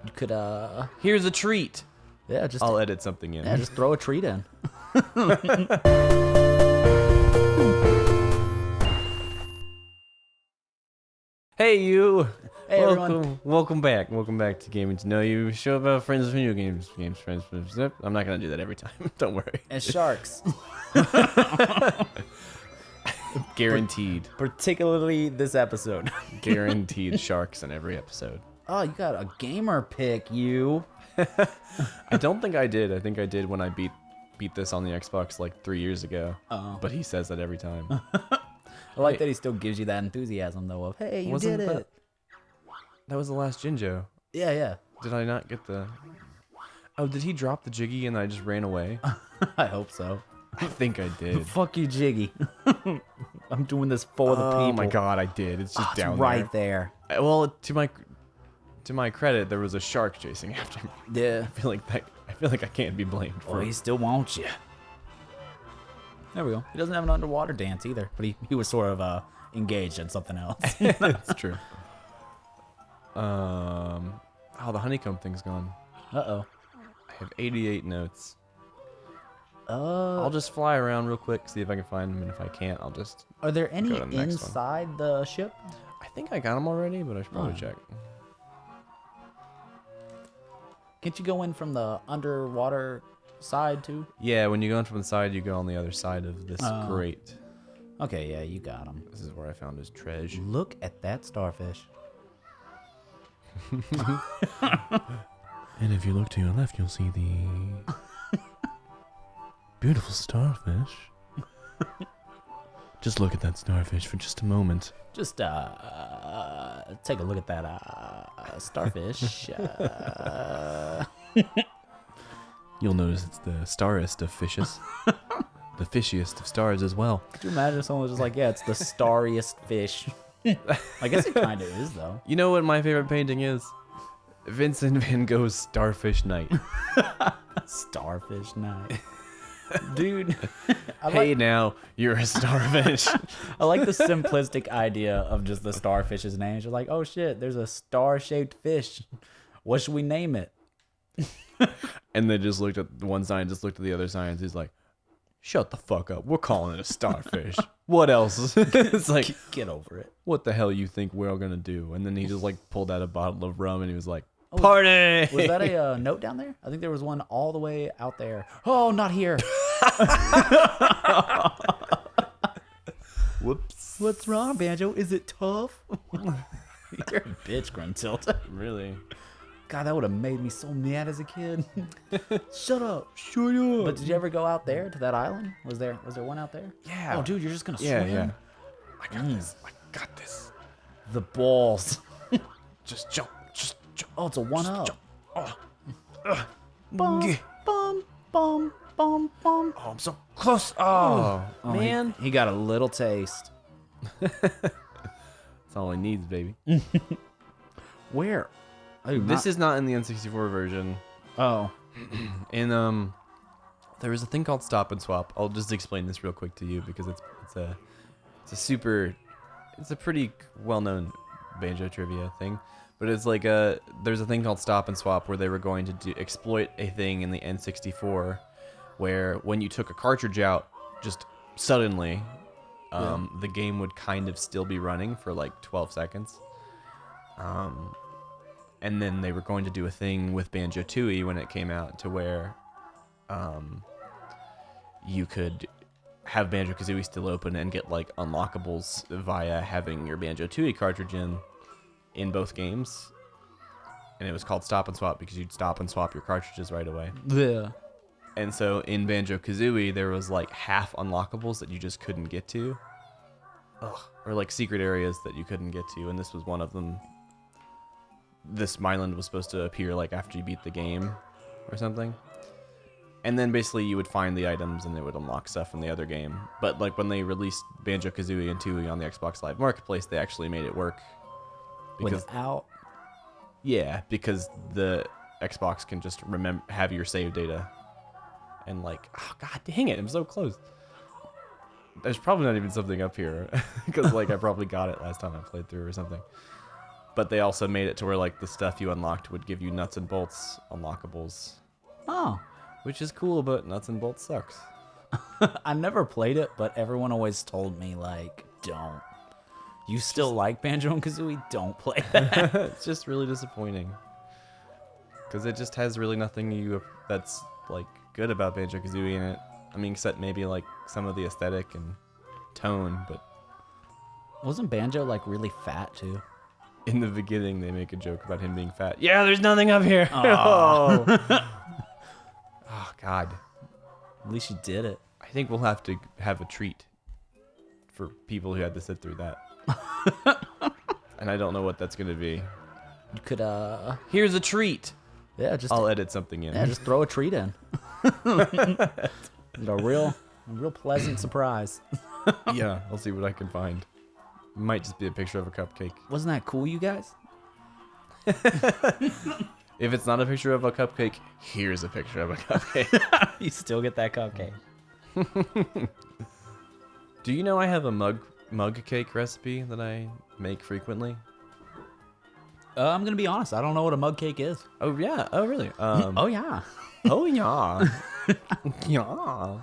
You could Here's a treat. yeah, just I'll edit something in. yeah, just throw a treat in. Hey you. Hey, everyone. Welcome back to Gaming to Know You, a show about friends with video games, friends. I'm not gonna do that every time. Don't worry. And sharks. Guaranteed. Particularly this episode. Guaranteed sharks in every episode. Oh, you got a gamer pick, you. I don't think I did. I think I did when I beat this on the Xbox like 3 years ago. Oh. But he says that every time. I like that he still gives you that enthusiasm, though, of, hey, you did it. That was the last Jinjo. Yeah. Did I not get the... Oh, did he drop the Jiggy and I just ran away? I hope so. I think I did. Fuck you, Jiggy. I'm doing this for the people. Oh my god, I did. It's just down right there. Well, to my credit, there was a shark chasing after me. Yeah. I feel like I can't be blamed Oh, for he still wants you. There we go. He doesn't have an underwater dance either, but he was sort of engaged in something else. That's true. Oh, the honeycomb thing's gone. Uh-oh. I have 88 notes. I'll just fly around real quick, see if I can find them, and if I can't, I'll just... Are there any go to the next one. inside the ship? I think I got them already, but I should probably Oh. check. Can't you go in from the underwater side, too? Yeah, when you go in from the side, you go on the other side of this grate. Okay, yeah, you got him. This is where I found his treasure. Look at that starfish. And if you look to your left, you'll see the beautiful starfish. Just look at that starfish for just a moment. Just take a look at that starfish. You'll notice it's the starriest of fishes. The fishiest of stars as well. Could you imagine if someone was just like, yeah, it's the starriest fish? I guess it kind of is, though. You know what my favorite painting is? Vincent van Gogh's Starfish Night. Starfish night. Dude. Hey now, you're a starfish. I like the simplistic idea of just the starfish's names. You're like, oh shit, there's a star-shaped fish. What should we name it? And they just looked at the one sign, just looked at the other signs. He's like, shut the fuck up. We're calling it a starfish. What else? It's like, Get over it. what the hell you think we're all gonna do? And then he just like pulled out a bottle of rum and he was like, party! Was that a note down there? I think there was one all the way out there. Oh, not here. Whoops. What's wrong, Banjo? Is it tough? You're a bitch, Gruntilda. Really? God, that would have made me so mad as a kid. Shut up. Shut up. But did you ever go out there to that island? Was there one out there? Yeah. Oh, dude, you're just gonna swim? Yeah. I got this. I got this. The balls. Just jump. Just jump. Oh, it's a 1-up. Oh. Bum, bum, bum, bum, bum. Oh, I'm so close. Oh, Oh, man. He got a little taste. That's all he needs, baby. Where? Oh, This is not in the N64 version. Oh. In there was a thing called Stop and Swap. I'll just explain this real quick to you because it's a pretty well-known Banjo trivia thing. But it's like there's a thing called Stop and Swap where they were going to exploit a thing in the N64 where when you took a cartridge out, just suddenly, the game would kind of still be running for like 12 seconds. And then they were going to do a thing with Banjo-Tooie when it came out to where you could have Banjo-Kazooie still open and get like unlockables via having your Banjo-Tooie cartridge in both games. And it was called Stop and Swap because you'd stop and swap your cartridges right away. Yeah. And so in Banjo-Kazooie, there was like half unlockables that you just couldn't get to. Or like secret areas that you couldn't get to, and this was one of them. This Myland was supposed to appear like after you beat the game or something. And then basically you would find the items and it would unlock stuff from the other game. But like when they released Banjo-Kazooie and Tooie on the Xbox Live Marketplace, they actually made it work. Without? Yeah, because the Xbox can just have your save data. And like, oh god dang it, I'm so close. There's probably not even something up here. Because like I probably got it last time I played through or something. But they also made it to where like the stuff you unlocked would give you nuts and bolts unlockables, Oh, which is cool, but nuts and bolts sucks. I never played it, but everyone always told me like, don't. You still like Banjo and Kazooie? Don't play that. It's just really disappointing. Because it just has really nothing that's like good about Banjo-Kazooie in it. I mean, except maybe like some of the aesthetic and tone, but Wasn't Banjo like really fat too? in the beginning they make a joke about him being fat. Yeah, there's nothing up here. Aw. Oh God. At least you did it. I think we'll have to have a treat for people who had to sit through that. And I don't know what that's gonna be. You could Here's a treat. yeah, just I'll edit something in. yeah, just throw a treat in. A real pleasant surprise. Yeah, I'll see what I can find. Might just be a picture of a cupcake. Wasn't that cool, you guys? If it's not a picture of a cupcake, here's a picture of a cupcake. You still get that cupcake. Do you know I have a mug cake recipe that I make frequently? I'm gonna be honest. I don't know what a mug cake is. Oh yeah. Oh really? Oh yeah. Oh yeah. Yeah.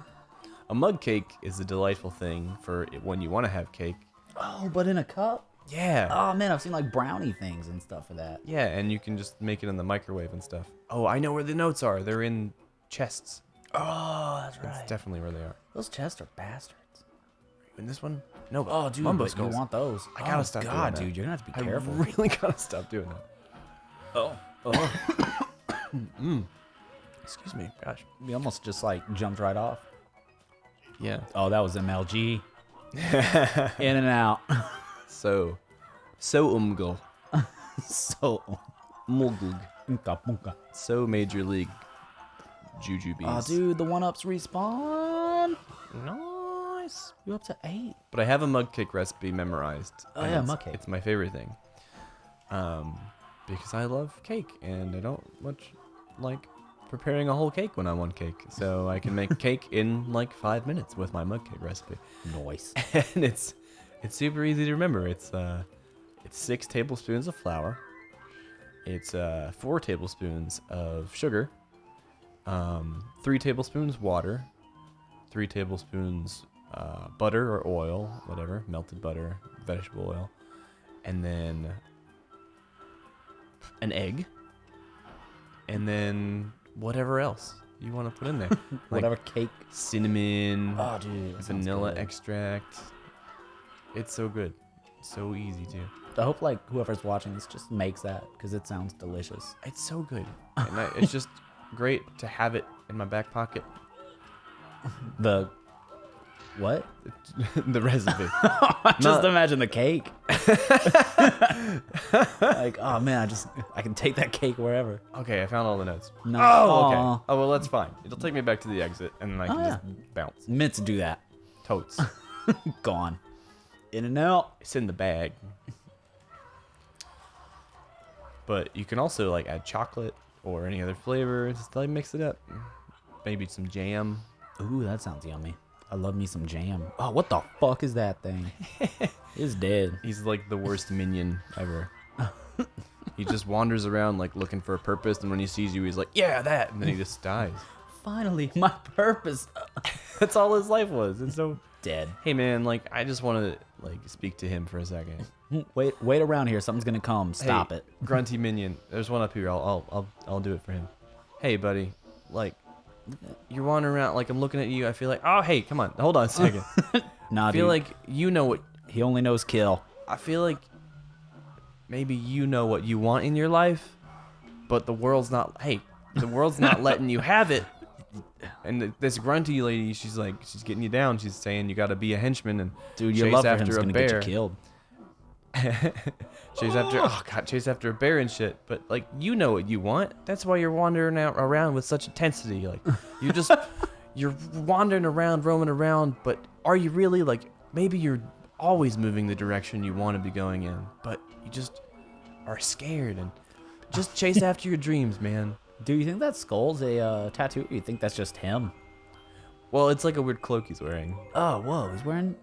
A mug cake is a delightful thing for when you want to have cake. Oh, but in a cup. Yeah. Oh man, I've seen like brownie things and stuff for that. Yeah, and you can just make it in the microwave and stuff. Oh, I know where the notes are. They're in chests. Oh, that's That's definitely where they are. Those chests are bastards. In this one? No. Oh, dude, Mumbo but you skulls. want those? I gotta Oh, stop God, doing that. dude, you're gonna have to be I careful. really gotta stop doing that. Oh, Excuse me. Gosh. we almost just like jumped right off. Yeah. Oh, that was MLG. In and out. So umgul. So, Mulgug. unka punka. So Major League Jujubes. Oh, dude, the one-ups respawn. Nice. You up to 8? But I have a mug cake recipe memorized. Oh, and yeah, it's- mug cake. It's my favorite thing. Because I love cake and I don't much like preparing a whole cake when I want cake. So I can make cake in like 5 minutes with my mug cake recipe. Noise. And it's super easy to remember. It's 6 tablespoons of flour. It's 4 tablespoons of sugar. 3 tablespoons water. 3 tablespoons butter or oil, whatever, melted butter, vegetable oil, and then an egg, and then whatever else you want to put in there. Like Whatever cake. cinnamon, Oh, dude. that sounds vanilla good. extract. It's so good. So easy too. I hope like whoever's watching this just makes that because it sounds delicious. It's so good. And it's just great to have it in my back pocket. The what? The recipe. Just imagine the cake. Like, oh man, I can take that cake wherever. Okay, I found all the notes. No. Oh, okay. Aw. Oh, well, that's fine. It'll take me back to the exit, and then I can Oh, just bounce. Meant to do that. Totes. Gone. In and out. It's in the bag. But you can also like add chocolate or any other flavor. Just like mix it up. Maybe some jam. Ooh, that sounds yummy. I love me some jam. Oh, what the fuck is that thing? It's dead. He's like the worst minion ever. He just wanders around like looking for a purpose, and when he sees you, he's like, "Yeah, that," and then he just dies. Finally, my purpose. That's all his life was. And so, Dead. hey man, like I just want to like speak to him for a second. Wait around here. Something's gonna come. Stop Hey, it. Grunty minion. There's one up here. I'll do it for him. Hey, buddy. Like, you're wandering around. Like, I'm looking at you. I feel like, oh, hey, come on. Hold on a second. Nah, I feel dude. like you know what. He only knows kill. I feel like maybe you know what you want in your life, but the world's not. Hey, the world's not letting you have it. And this grunty lady, she's getting you down. She's saying you got to be a henchman and Dude, your chase love for after him's a gonna bear. get you killed. Chase after a bear and shit. But like, you know what you want. That's why you're wandering around with such intensity. Like, you're wandering around, roaming around. But are you really like? Maybe you're always moving the direction you want to be going in, but you just are scared and just chase after your dreams, man. Do you think that skull's a tattoo? Or you think that's just him? Well, it's like a weird cloak he's wearing. Oh, whoa, he's wearing.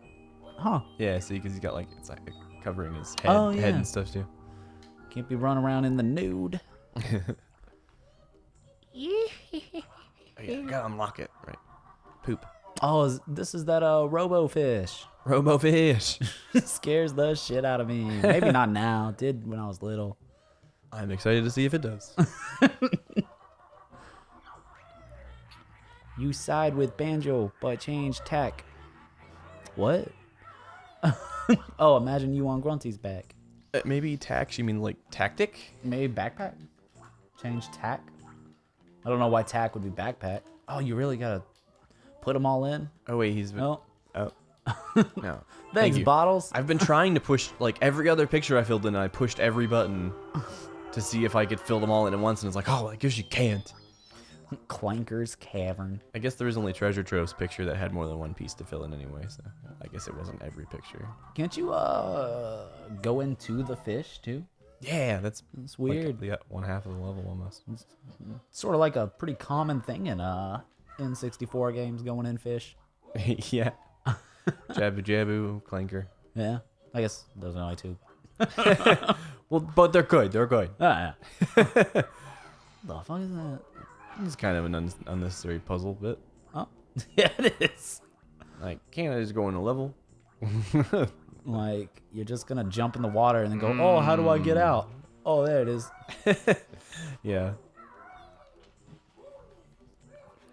Huh. Yeah, see, because he's got like it's like covering his head, Oh, yeah. head and stuff too. Can't be running around in the nude. Oh, yeah, gotta unlock it. Right. Poop. Oh, this is that robo fish. Robo-fish. Scares the shit out of me. Maybe not now. It did when I was little. I'm excited to see if it does. You side with Banjo, but change tack. What? Oh, imagine you on Grunty's back. Maybe tax, you mean like tactic? Maybe backpack? Change tack? I don't know why tack would be backpack. Oh, you really gotta put them all in? Oh, wait, he's... No. Oh. No. Thanks, Thank you. Bottles. I've been trying to push, like, every other picture I filled in, I pushed every button to see if I could fill them all in at once, and it's like, oh, I guess you can't. Clanker's Cavern. I guess there was only Treasure Trove's picture that had more than one piece to fill in anyway, so I guess it wasn't every picture. Can't you go into the fish too? Yeah, that's weird. Like, one half of the level almost. It's sort of like a pretty common thing in N64 games, going in fish. Yeah. Jabu Jabu, Clanker. Yeah, I guess those are only two. Well, but they're good. They're good. Ah, yeah. The fuck is that? It's kind of an unnecessary puzzle bit. Oh, yeah, it is. Like, can't I just go in a level? Like, you're just gonna jump in the water and then go, oh, how do I get out? Oh, there it is. Yeah.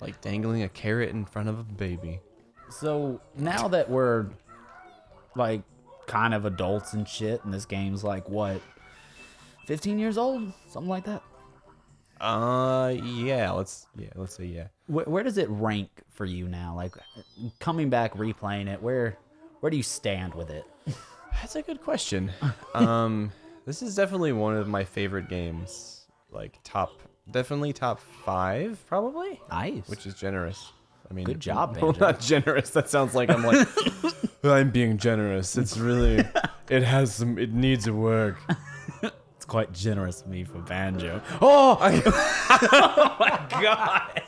Like dangling a carrot in front of a baby. So now that we're like kind of adults and shit, and this game's like what, 15 years old, something like that. Yeah. Let's say yeah. Where does it rank for you now? Like coming back, replaying it, where do you stand with it? That's a good question. This is definitely one of my favorite games. Like definitely top 5, probably. Nice. Which is generous. I mean, Good job, well, Banjo. not generous. That sounds like I'm like, I'm being generous. It's really, it needs a work. It's quite generous of me for Banjo. Oh, oh my god!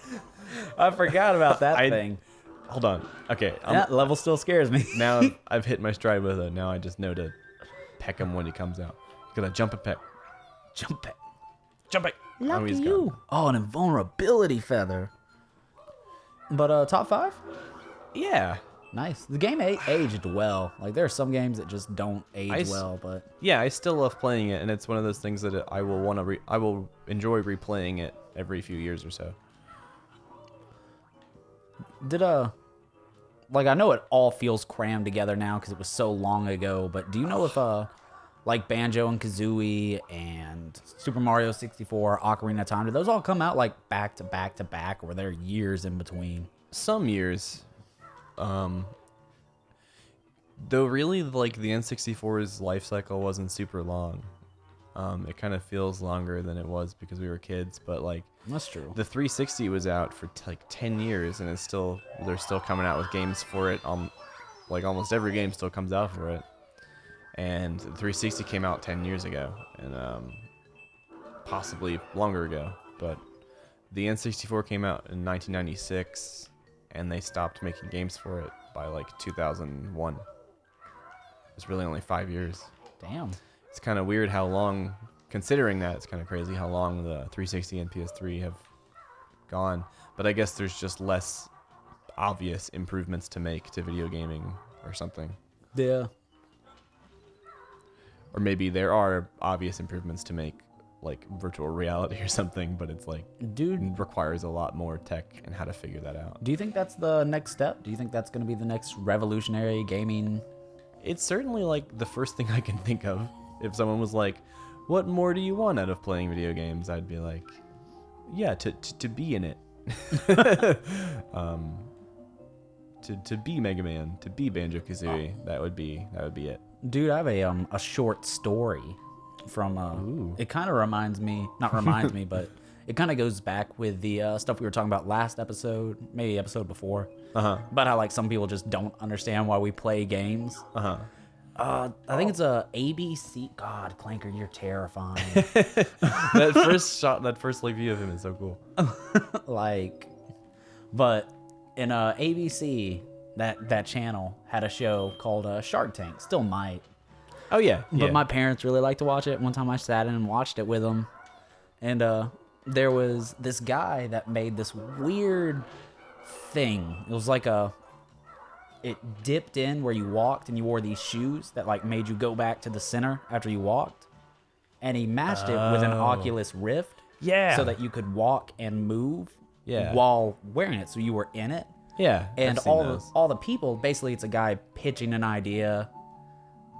I forgot about that thing. Hold on. Okay. That level still scares me. Now I've hit my stride with it. Now I just know to peck him when he comes out. Gonna jump and peck. Jump it. Jump it. Lucky he's you. gone. Oh, an invulnerability feather. But top 5? Yeah. Nice. The game aged well. Like there are some games that just don't age well, but Yeah, I still love playing it, and it's one of those things that I will enjoy replaying it every few years or so. did like I know it all feels crammed together now because it was so long ago, but do you know if like Banjo and Kazooie and Super Mario 64, Ocarina of Time, did those all come out like back to back to back, or were there years in between? Some years, though really like the N64's life cycle wasn't super long. It kind of feels longer than it was because we were kids, but like That's true. the 360 was out for like 10 years, and they're still coming out with games for it. Like almost every game still comes out for it. And the 360 came out 10 years ago, and possibly longer ago. But the N64 came out in 1996, and they stopped making games for it by like 2001. It's really only 5 years. Damn. It's kind of weird how long, considering that, it's kind of crazy how long the 360 and PS3 have gone. But I guess there's just less obvious improvements to make to video gaming or something. Yeah. Or maybe there are obvious improvements to make, like virtual reality or something, but it's like, Dude, it requires a lot more tech and how to figure that out. do you think that's the next step? Do you think that's going to be the next revolutionary gaming? It's certainly like the first thing I can think of. If someone was like, what more do you want out of playing video games? I'd be like, yeah, to be in it. To be Mega Man, to be Banjo-Kazooie, that would be it. Dude, I have a short story from it kind of reminds me, not reminds me, but it kind of goes back with the stuff we were talking about last episode, maybe episode before. About how like some people just don't understand why we play games. I think it's a ABC. God, Clanker, you're terrifying. That first like view of him is so cool. Like, but in ABC, that channel had a show called Shark Tank. Still might. Oh yeah. But my parents really like to watch it. One time I sat in and watched it with them, and there was this guy that made this weird thing. It was like it dipped in where you walked, and you wore these shoes that like made you go back to the center after you walked, and he matched it with an Oculus Rift, so that you could walk and move while wearing it, so you were in it. Yeah, and all the people, basically it's a guy pitching an idea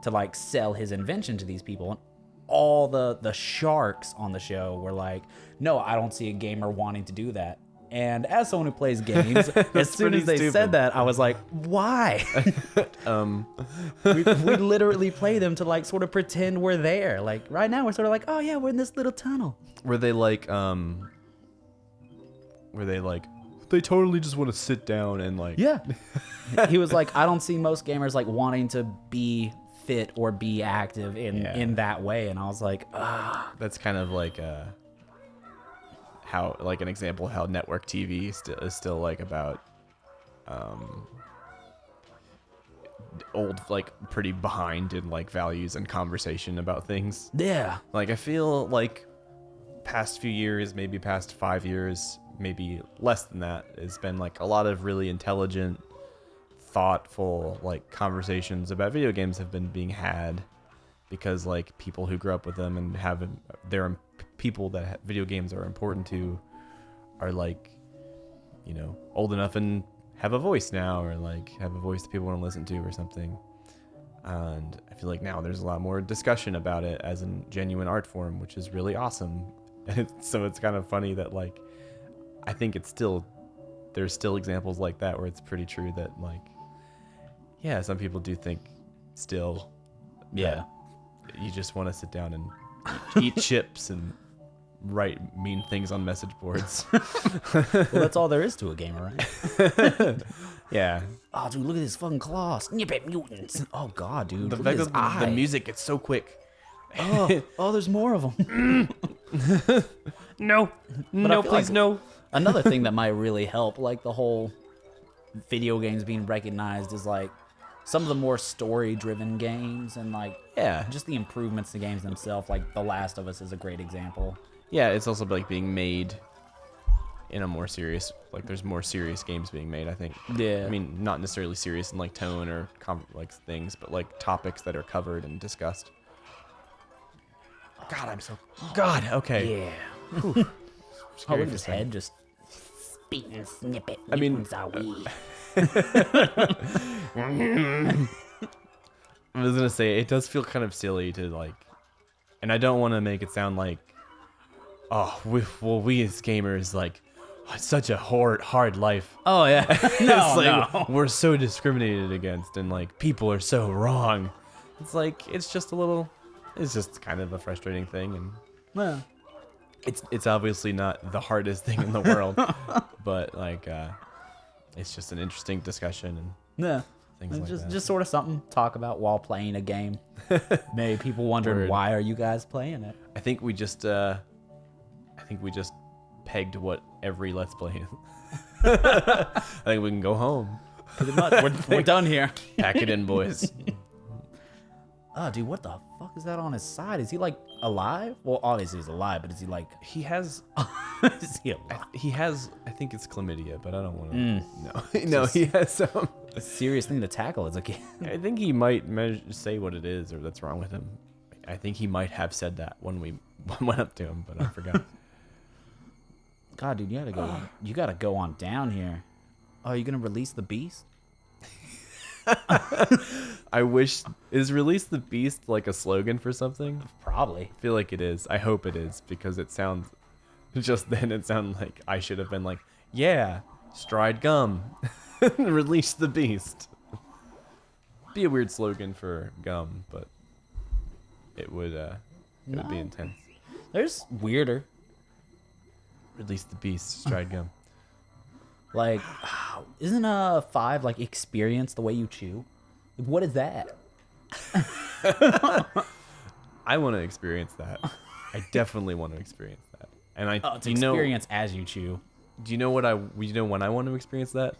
to like sell his invention to these people, and all the sharks on the show were like, no, I don't see a gamer wanting to do that. And as someone who plays games, as soon as they said that, I was like, why? we literally play them to like sort of pretend we're there. Like right now we're sort of like, oh yeah, we're in this little tunnel. Were they like they totally just want to sit down and like... Yeah. He was like, I don't see most gamers like wanting to be fit or be active in that way. And I was like, ah. That's kind of like how, like an example of how network TV is still like about old, like pretty behind in like values and conversation about things. Yeah. Like I feel like past few years, maybe past 5 years, maybe less than that, it's been like a lot of really intelligent, thoughtful like conversations about video games have been being had, because like people who grew up with them and have their people that video games are important to are like, you know, old enough and have a voice now, or like have a voice that people want to listen to or something. And I feel like now there's a lot more discussion about it as a genuine art form, which is really awesome. And so it's kind of funny that like I think there's still examples like that where it's pretty true that like, yeah, some people do think still, yeah, you just want to sit down and eat chips and write mean things on message boards. Well, that's all there is to a gamer, right? Yeah. Oh, dude, look at his fucking claws. Snippet mutants. Oh, God, dude. The fact that the music gets so quick. Oh, there's more of them. No, please, like, no. Another thing that might really help, like the whole video games being recognized, is like some of the more story-driven games, and like just the improvements to games themselves. Like The Last of Us is a great example. Yeah, it's also like being made in a more serious, like there's more serious games being made, I think. Yeah. I mean, not necessarily serious in like tone or like things, but like topics that are covered and discussed. God, I'm so... God, okay. Yeah. Oh, look at his head just... Speaking snippet. I mean... Are we? I was gonna say, it does feel kind of silly to like... And I don't want to make it sound like... Oh, we as gamers, like... It's such a hard life. Oh, yeah. No. We're so discriminated against, and like, people are so wrong. It's like, it's just a little... It's just kind of a frustrating thing, and Yeah. It's obviously not the hardest thing in the world, but like it's just an interesting discussion and things like that. Just sort of something to talk about while playing a game. Maybe people wondering why are you guys playing it? I think we just pegged what every Let's Play is. I think we can go home. Pretty much. We're done here. Pack it in, boys. Oh, dude, what the fuck is that on his side? Is he like alive? Well, obviously he's alive, but is he like... He has... Is he alive? He has... I think it's chlamydia, but I don't want to... No, he has some... A serious thing to tackle as a kid. I think he might say what it is or that's wrong with him. I think he might have said that when we went up to him, but I forgot. God, dude, you gotta go on down here. Oh, you gonna release the beast? I wish... Is Release the Beast like a slogan for something? Probably. I feel like it is. I hope it is, because it sounds... Just then it sounded like I should have been like, yeah, stride gum. Release the Beast. Be a weird slogan for gum, but it would be intense. There's weirder. Release the Beast, stride gum. Like, isn't 5 like experience the way you chew? Like, what is that? I want to experience that. I definitely want to experience that. And it's experience as you chew. Do you know when I want to experience that?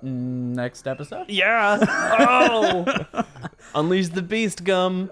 Next episode? Yeah. Oh. Unleash the beast, Gum.